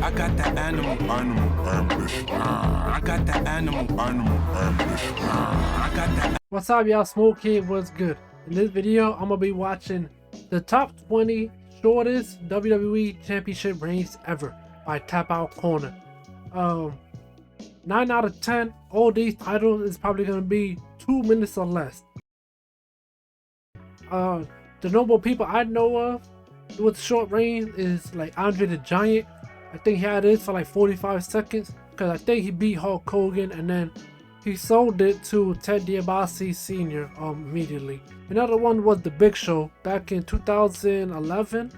I got that animal ambition. I got that animal ambition. I got that. What's up, y'all? Smoak here. What's good? In this video, I'm gonna be watching the top 20 shortest WWE Championship reigns ever by Tap Out Corner. 9 out of 10, all these titles is probably gonna be 2 minutes or less. The notable people I know of with short reign is like Andre the Giant. I think he had this for like 45 seconds because I think he beat Hulk Hogan and then he sold it to Ted DiBiase Sr. Immediately. Another one was The Big Show back in 2011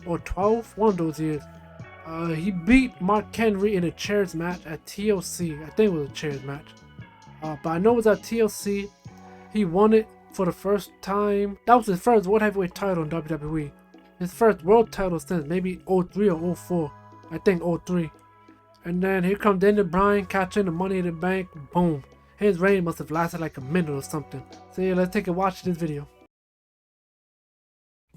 or 12, one of those years. He beat Mark Henry in a chairs match at TLC. I think it was a chairs match. But I know it was at TLC. He won it for the first time. That was his first World Heavyweight title in WWE. His first world title since maybe 03 or 04. I think 03. And then here comes Daniel Bryan catching the Money in the Bank. Boom. His reign must have lasted like a minute or something. So yeah, let's take a watch of this video.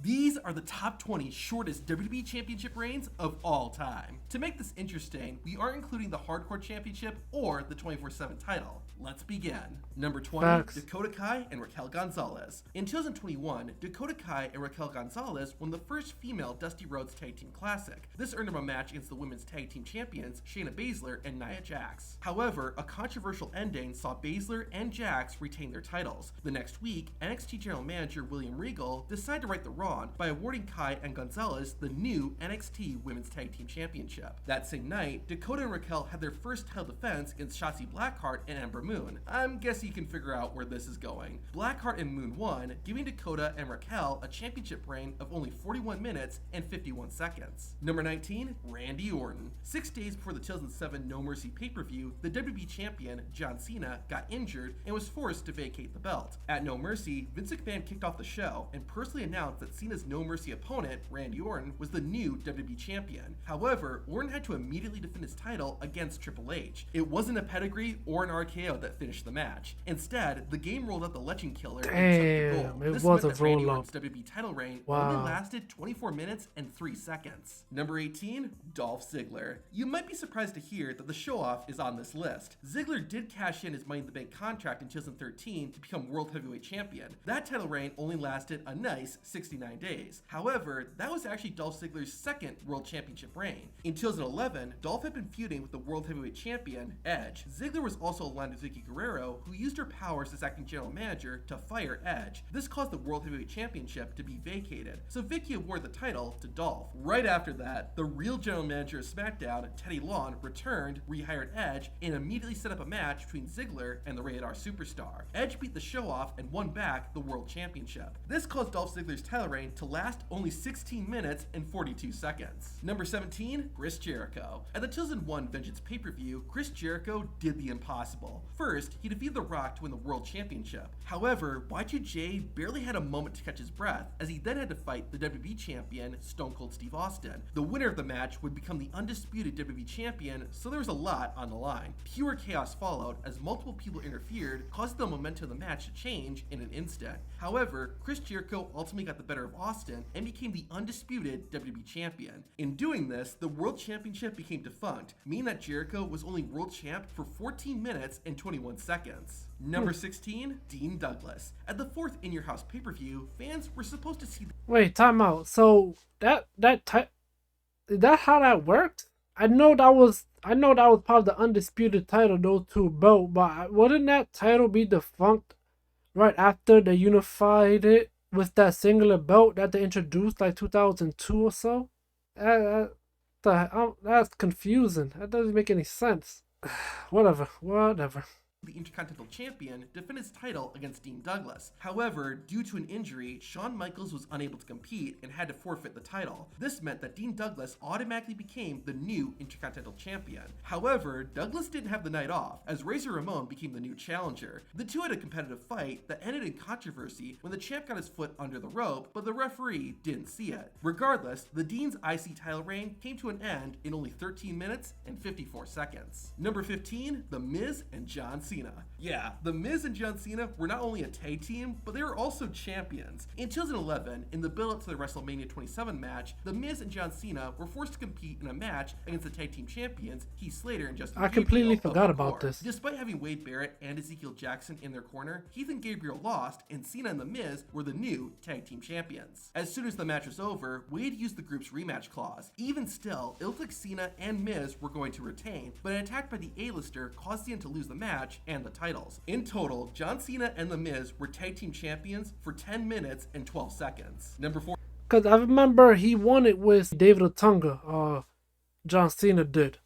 These are the top 20 shortest WWE Championship reigns of all time. To make this interesting, we aren't including the Hardcore Championship or the 24/7 title. Let's begin. Number 20, Facts. Dakota Kai and Raquel Gonzalez. In 2021, Dakota Kai and Raquel Gonzalez won the first female Dusty Rhodes Tag Team Classic. This earned them a match against the women's tag team champions Shayna Baszler and Nia Jax. However, a controversial ending saw Baszler and Jax retain their titles. The next week, NXT General Manager William Regal decided to right the wrong by awarding Kai and Gonzalez the new NXT Women's Tag Team Championship. That same night, Dakota and Raquel had their first title defense against Shotzi Blackheart and Ember Moon. I'm guessing you can figure out where this is going. Blackheart and Moon won, giving Dakota and Raquel a championship reign of only 41 minutes and 51 seconds. Number 19, Randy Orton. 6 days before the 2007 No Mercy pay-per-view, the WWE champion John Cena got injured and was forced to vacate the belt. At No Mercy, Vince McMahon kicked off the show and personally announced that Cena's No Mercy opponent, Randy Orton, was the new WWE champion. However, Orton had to immediately defend his title against Triple H. It wasn't a pedigree or an RKO that finished the match. Instead, the game rolled out the Legend Killer and took the goal. It This was meant a that Randy roll-up. Orton's WWE title reign Wow. only lasted 24 minutes and 3 seconds. Number 18, Dolph Ziggler. You might be surprised to hear that the show-off is on this list. Ziggler did cash in his Money in the Bank contract in 2013 to become World Heavyweight Champion. That title reign only lasted a nice 69 days. However, that was actually Dolph Ziggler's second World Championship reign. In 2011, Dolph had been feuding with the World Heavyweight Champion, Edge. Ziggler was also aligned with Vicky Guerrero, who used her powers as acting general manager to fire Edge. This caused the World Heavyweight Championship to be vacated, so Vicky awarded the title to Dolph. Right after that, the real general manager of SmackDown, Teddy Long, returned, rehired Edge, and immediately set up a match between Ziggler and the Rated R Superstar. Edge beat the show off and won back the World Championship. This caused Dolph Ziggler's title reign to last only 16 minutes and 42 seconds. Number 17, Chris Jericho. At the 2001 Vengeance pay-per-view, Chris Jericho did the impossible. First, he defeated The Rock to win the World Championship. However, Y2J barely had a moment to catch his breath, as he then had to fight the WWE Champion, Stone Cold Steve Austin. The winner of the match would become the undisputed WWE Champion, so there was a lot on the line. Pure chaos followed as multiple people interfered, causing the momentum of the match to change in an instant. However, Chris Jericho ultimately got the better of Austin and became the undisputed WWE Champion. In doing this, the World Championship became defunct, meaning that Jericho was only World Champ for 14 minutes and 21 seconds. Number 16, Dean Douglas. At the 4th In Your House pay-per-view, fans were supposed to see Wait, time out. So is that how that worked? I know that was part of the undisputed title, those two belt, but wouldn't that title be defunct right after they unified it with that singular belt that they introduced like 2002 or so? That's confusing. That doesn't make any sense. Whatever. the Intercontinental Champion defend his title against Dean Douglas. However, due to an injury, Shawn Michaels was unable to compete and had to forfeit the title. This meant that Dean Douglas automatically became the new Intercontinental Champion. However, Douglas didn't have the night off, as Razor Ramon became the new challenger. The two had a competitive fight that ended in controversy when the champ got his foot under the rope, but the referee didn't see it. Regardless, the Dean's IC title reign came to an end in only 13 minutes and 54 seconds. Number 15, The Miz and John Cena. Cena. Yeah, The Miz and John Cena were not only a tag team, but they were also champions. In 2011, in the build-up to the WrestleMania 27 match, The Miz and John Cena were forced to compete in a match against the tag team champions, Heath Slater and Justin I Gabriel completely of forgot the about Core. this. Despite having Wade Barrett and Ezekiel Jackson in their corner, Heath and Gabriel lost, and Cena and The Miz were the new tag team champions. As soon as the match was over, Wade used the group's rematch clause. Even still, it looked like Cena and Miz were going to retain, but an attack by the A-lister caused Cena to lose the match and the titles. In total, John Cena and The Miz were tag team champions for 10 minutes and 12 seconds. Number 4. Because I remember he won it with David Otunga. John Cena did.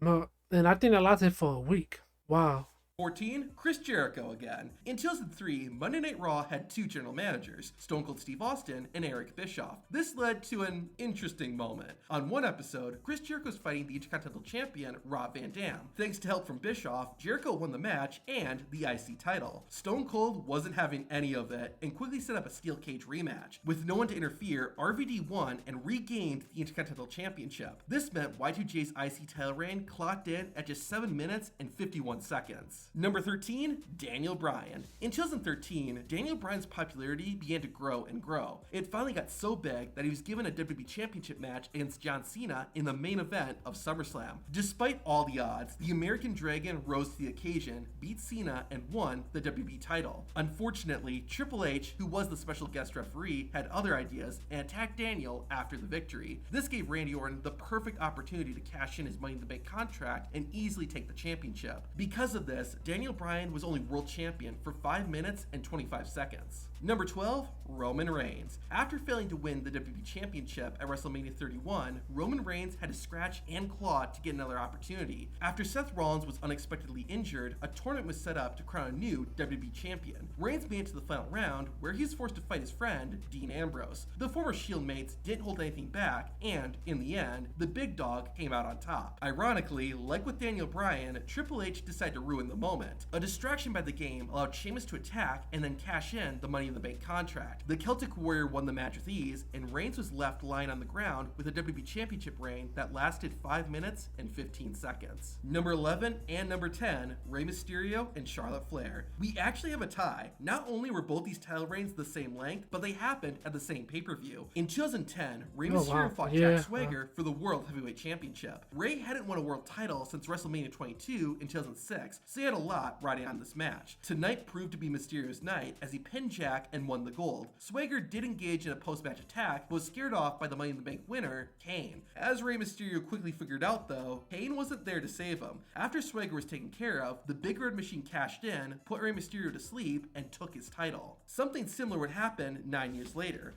And I think that lasted for a week. Wow. 14, Chris Jericho again. In 2003, Monday Night Raw had two general managers, Stone Cold Steve Austin and Eric Bischoff. This led to an interesting moment. On one episode, Chris Jericho was fighting the Intercontinental Champion, Rob Van Dam. Thanks to help from Bischoff, Jericho won the match and the IC title. Stone Cold wasn't having any of it and quickly set up a steel cage rematch. With no one to interfere, RVD won and regained the Intercontinental Championship. This meant Y2J's IC title reign clocked in at just 7 minutes and 51 seconds. Number 13, Daniel Bryan. In 2013, Daniel Bryan's popularity began to grow and grow. It finally got so big that he was given a WWE Championship match against John Cena in the main event of SummerSlam. Despite all the odds, the American Dragon rose to the occasion, beat Cena, and won the WWE title. Unfortunately, Triple H, who was the special guest referee, had other ideas and attacked Daniel after the victory. This gave Randy Orton the perfect opportunity to cash in his Money in the Bank contract and easily take the championship. Because of this, Daniel Bryan was only world champion for 5 minutes and 25 seconds. Number 12, Roman Reigns. After failing to win the WWE Championship at WrestleMania 31, Roman Reigns had to scratch and claw to get another opportunity. After Seth Rollins was unexpectedly injured, a tournament was set up to crown a new WWE Champion. Reigns made it to the final round, where he was forced to fight his friend, Dean Ambrose. The former Shield mates didn't hold anything back, and, in the end, the big dog came out on top. Ironically, like with Daniel Bryan, Triple H decided to ruin the moment. A distraction by the game allowed Sheamus to attack and then cash in the Money in the Bank contract. The Celtic Warrior won the match with ease, and Reigns was left lying on the ground with a WWE Championship reign that lasted 5 minutes and 15 seconds. Number 11 and number 10, Rey Mysterio and Charlotte Flair. We actually have a tie. Not only were both these title reigns the same length, but they happened at the same pay-per-view. In 2010, Rey Mysterio fought Jack Swagger for the World Heavyweight Championship. Rey hadn't won a world title since WrestleMania 22 in 2006, so he had a lot riding on this match. Tonight proved to be Mysterio's night as he pinned Jack and won the gold. Swagger did engage in a post-match attack, but was scared off by the Money in the Bank winner, Kane. As Rey Mysterio quickly figured out though, Kane wasn't there to save him. After Swagger was taken care of, the Big Red Machine cashed in, put Rey Mysterio to sleep, and took his title. Something similar would happen 9 years later.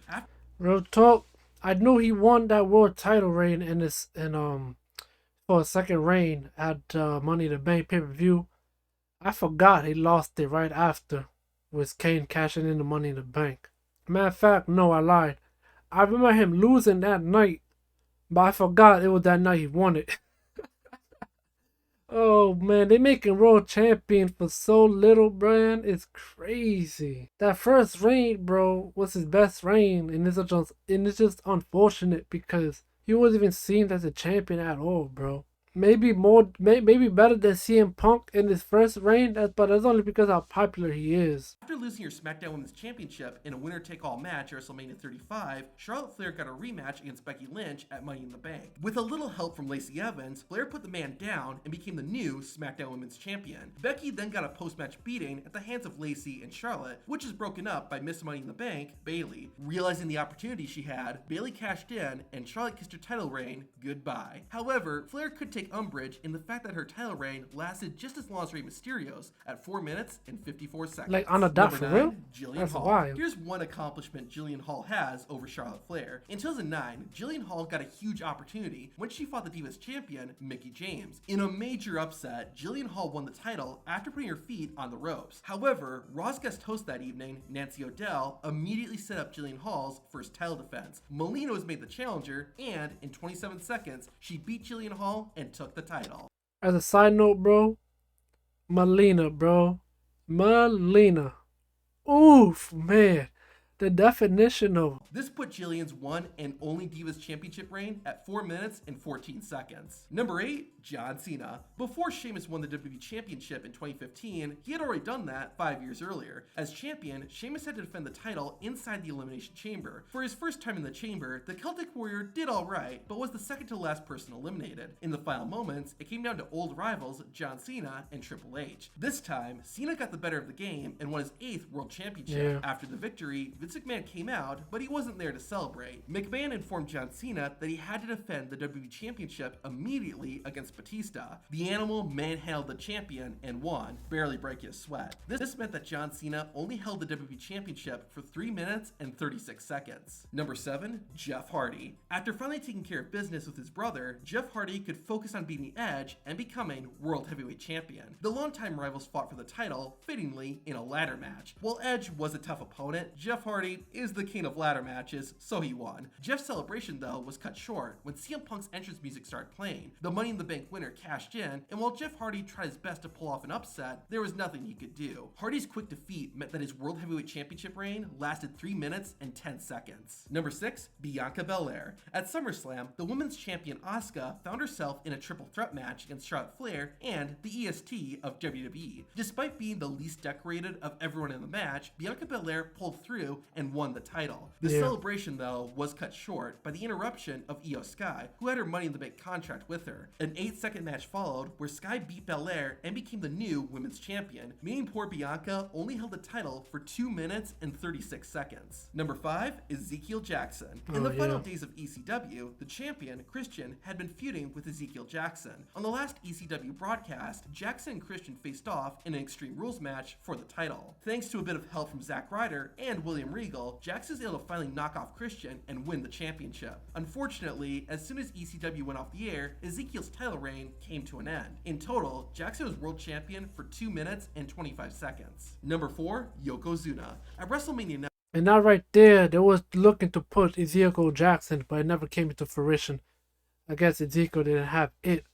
Real talk, I knew he won that world title reign for a second reign at Money in the Bank pay-per-view. I forgot he lost it right after, with Kane cashing in the Money in the Bank. Matter of fact, no, I lied. I remember him losing that night, but I forgot it was that night he won it. Oh man, they making world champion for so little, man. It's crazy. That first reign, bro, was his best reign, and it's just unfortunate because he wasn't even seen as a champion at all, bro. Maybe better than CM Punk in his first reign, but that's only because how popular he is. After losing your SmackDown Women's Championship in a winner-take-all match at WrestleMania 35, Charlotte Flair got a rematch against Becky Lynch at Money in the Bank. With a little help from Lacey Evans, Flair put the man down and became the new SmackDown Women's Champion. Becky then got a post-match beating at the hands of Lacey and Charlotte, which was broken up by Miss Money in the Bank, Bayley. Realizing the opportunity she had, Bayley cashed in, and Charlotte kissed her title reign goodbye. However, Flair could take umbrage in the fact that her title reign lasted just as long as Rey Mysterio's at 4 minutes and 54 seconds. Like on a dot for real? Jillian Hall. Wild. Here's one accomplishment Jillian Hall has over Charlotte Flair. In 2009, Jillian Hall got a huge opportunity when she fought the Divas champion, Mickie James. In a major upset, Jillian Hall won the title after putting her feet on the ropes. However, Raw's guest host that evening, Nancy O'Dell, immediately set up Jillian Hall's first title defense. Melina was made the challenger, and in 27 seconds, she beat Jillian Hall and took the title. As a side note, bro, Melina, bro. Melina. Oof, man. The definition of This put Jillian's one and only Divas Championship reign at 4 minutes and 14 seconds. Number 8, John Cena. Before Sheamus won the WWE Championship in 2015, he had already done that 5 years earlier. As champion, Sheamus had to defend the title inside the Elimination Chamber. For his first time in the chamber, the Celtic Warrior did alright, but was the second to last person eliminated. In the final moments, it came down to old rivals John Cena and Triple H. This time, Cena got the better of the game and won his 8th World Championship. Yeah. After the victory, Vince McMahon came out, but he wasn't there to celebrate. McMahon informed John Cena that he had to defend the WWE Championship immediately against Batista. The Animal manhandled the champion and won, barely breaking a sweat. This meant that John Cena only held the WWE Championship for 3 minutes and 36 seconds. Number 7, Jeff Hardy. After finally taking care of business with his brother, Jeff Hardy could focus on beating Edge and becoming World Heavyweight Champion. The longtime rivals fought for the title, fittingly, in a ladder match. While Edge was a tough opponent, Jeff Hardy is the king of ladder matches, so he won. Jeff's celebration, though, was cut short when CM Punk's entrance music started playing. The Money in the Bank winner cashed in, and while Jeff Hardy tried his best to pull off an upset, there was nothing he could do. Hardy's quick defeat meant that his World Heavyweight Championship reign lasted 3 minutes and 10 seconds. Number 6, Bianca Belair. At SummerSlam, the women's champion Asuka found herself in a triple threat match against Charlotte Flair and the EST of WWE. Despite being the least decorated of everyone in the match, Bianca Belair pulled through and won the title. The celebration, though, was cut short by the interruption of Io Sky, who had her Money in the Bank contract with her. An 8-second match followed where Sky beat Belair and became the new women's champion, meaning poor Bianca only held the title for 2 minutes and 36 seconds. Number 5, Ezekiel Jackson. In the final days of ECW, the champion, Christian, had been feuding with Ezekiel Jackson. On the last ECW broadcast, Jackson and Christian faced off in an Extreme Rules match for the title. Thanks to a bit of help from Zack Ryder and William Regal, Jackson was able to finally knock off Christian and win the championship. Unfortunately, as soon as ECW went off the air, Ezekiel's title reign came to an end. In total, Jackson was world champion for 2 minutes and 25 seconds. Number 4, Yokozuna. At WrestleMania 9, and now right there, they was looking to put Ezekiel Jackson, but it never came into fruition. I guess Ezekiel didn't have it.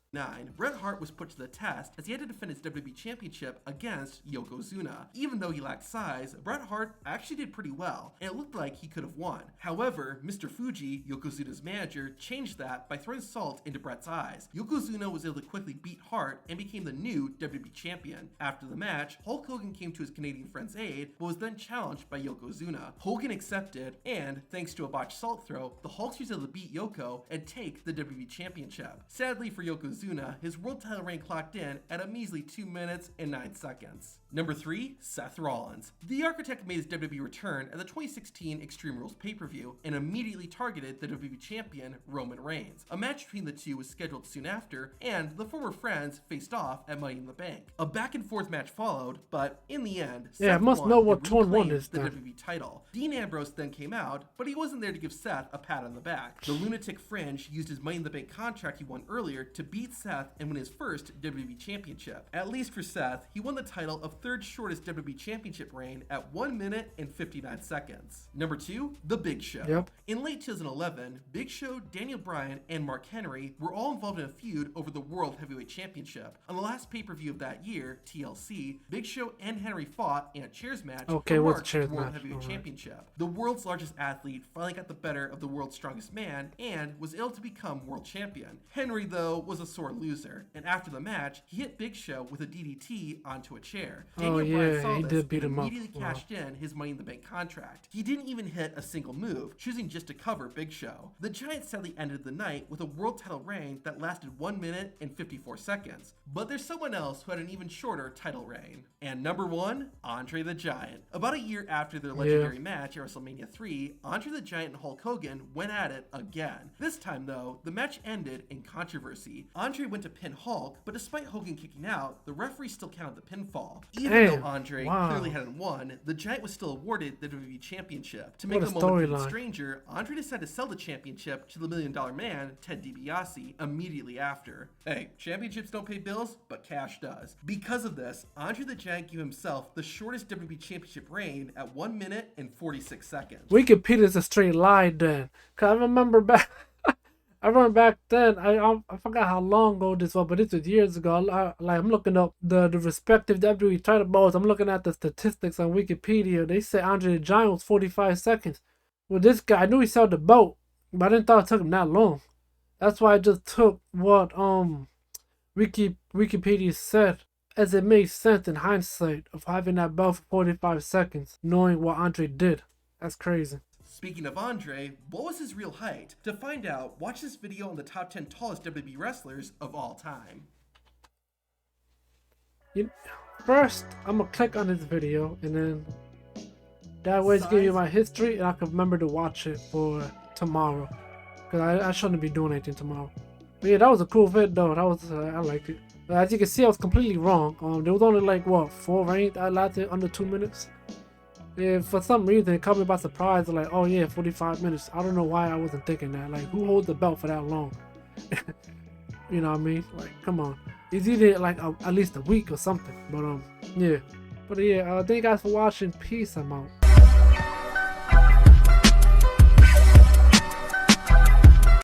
Bret Hart was put to the test as he had to defend his WWE Championship against Yokozuna. Even though he lacked size, Bret Hart actually did pretty well, and it looked like he could have won. However, Mr. Fuji, Yokozuna's manager, changed that by throwing salt into Bret's eyes. Yokozuna was able to quickly beat Hart and became the new WWE Champion. After the match, Hulk Hogan came to his Canadian friend's aid, but was then challenged by Yokozuna. Hogan accepted, and thanks to a botched salt throw, the Hulks was able to beat Yoko and take the WWE Championship. Sadly for Yokozuna, his world title reign clocked in at a measly 2 minutes and 9 seconds. Number 3, Seth Rollins. The Architect made his WWE return at the 2016 Extreme Rules pay-per-view and immediately targeted the WWE Champion Roman Reigns. A match between the two was scheduled soon after, and the former friends faced off at Money in the Bank. A back-and-forth match followed, but in the end, Yeah, I Seth must won know what and torn one reclaimed is the then. WWE title. Dean Ambrose then came out, but he wasn't there to give Seth a pat on the back. The Lunatic Fringe used his Money in the Bank contract he won earlier to beat Seth and win his first WWE Championship. At least for Seth, he won the title of third shortest WWE Championship reign at 1 minute and 59 seconds. Number 2, The Big Show. Yep. In late 2011, Big Show, Daniel Bryan, and Mark Henry were all involved in a feud over the World Heavyweight Championship. On the last pay-per-view of that year, TLC, Big Show and Henry fought in a chairs match Okay, for what's a Mark's chairs World match? Heavyweight Alright. Championship. The world's largest athlete finally got the better of the world's strongest man and was able to become world champion. Henry, though, was a sore loser, and after the match, he hit Big Show with a DDT onto a chair. Daniel Bryan saw he this did beat and him up. immediately Wow. cashed in his Money in the Bank contract. He didn't even hit a single move, choosing just to cover Big Show. The Giant sadly ended the night with a world title reign that lasted 1 minute and 54 seconds. But there's someone else who had an even shorter title reign. And number 1, Andre the Giant. About a year after their legendary match at WrestleMania 3, Andre the Giant and Hulk Hogan went at it again. This time, though, the match ended in controversy. Andre went to pin Hulk, but despite Hogan kicking out, the referee still counted the pinfall. Even though Andre clearly hadn't won, the Giant was still awarded the WWE Championship. To make What the a moment even storyline. stranger, Andre decided to sell the championship to the $1 Million Man, Ted DiBiase, immediately after. Hey, championships don't pay bills, but cash does. Because of this, Andre the Giant gave himself the shortest WWE Championship reign at 1 minute and 46 seconds. Wikipedia is a straight lie then. Cause I remember back I remember back then, I forgot how long ago this was, but this was years ago. I'm looking up the respective WWE title belts. I'm looking at the statistics on Wikipedia. They say Andre the Giant was 45 seconds. Well, this guy, I knew he held the belt, but I didn't thought it took him that long. That's why I just took what Wikipedia said, as it makes sense in hindsight of having that belt for 45 seconds, knowing what Andre did. That's crazy. Speaking of Andre, what was his real height? To find out, watch this video on the top 10 tallest WWE wrestlers of all time. First, I'm gonna click on this video, and then that way it's giving you my history, and I can remember to watch it for tomorrow. Because I shouldn't be doing anything tomorrow. But yeah, that was a cool vid though. That was I liked it. As you can see, I was completely wrong. There was only like what 4 reigns that lasted under 2 minutes. Yeah, for some reason it caught me by surprise. Like, oh yeah, 45 minutes. I don't know why I wasn't thinking that. Like, who holds the belt for that long? You know what I mean? Like, come on. It's either like at least a week or something. But yeah. But yeah, thank you guys for watching. Peace. I'm out.